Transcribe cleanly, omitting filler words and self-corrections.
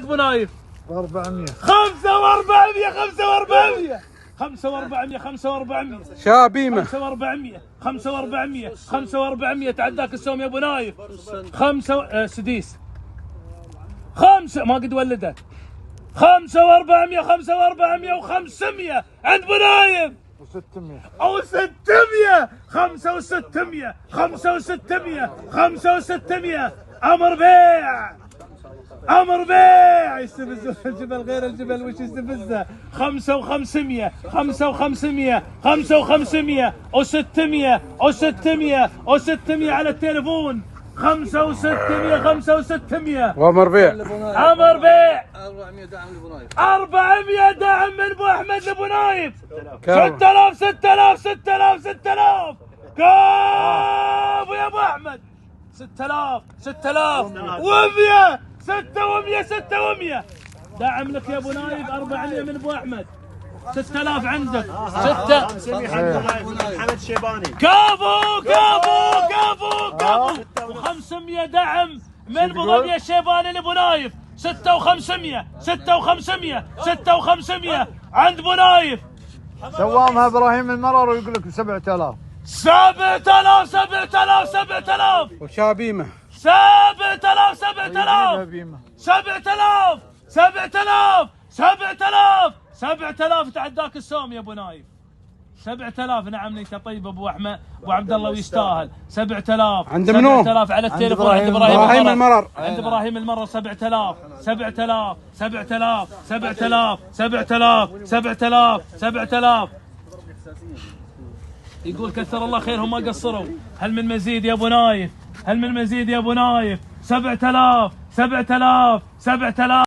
ابو نايف؟ 400. 5400 5400 5400 5400 شابيمه 5400 5400 5400 تعداك السوم يا ابو نايف. سديس 5 ما قد ولدت. 5400 5400 و500 عند ابو نايف. و600 او 600 5600 5600 5600 امر بيع امر بيع. يستفز الجبل غير الجبل وش يستفزه؟ 5500 5500 5500 و600 و600 و600 على التليفون. 5600 5600 وامر بيع امر بيع. 400 دعم لابو نايف. 400 دعم من ابو احمد لابو نايف. كم؟ 6000 6000 6000 6000 كفو يا ابو احمد. 6000 6000 و100 600 600 دعم لك يا ابو نايف. 400 من ابو احمد. 6000 عندك. 6 محمد شيباني. كفو كفو كفو كفو. و500 دعم من ابو ظبي الشيباني لابو نايف. 6500 6500 6500 عند ابو نايف. سوامها ابراهيم المرر ويقول لك 7000. 7000 7000 7000 وشابيمه 7000 7000 7000 7000 7000 7000 تعداك السوم يا ابو نايف. 7000 نعم نيته طيب ابو احمد ابو عبد الله ويستاهل. 7000 عند منو؟ 7000 على التليفون عند ابراهيم المرر. عند ابراهيم المرر. 7000 7000 7000 7000 7000 7000 7000 يقول كثر الله خيرهم ما قصروا. هل من مزيد يا ابو نايف؟ هل من مزيد يا ابو نايف؟ 7000 7000 7000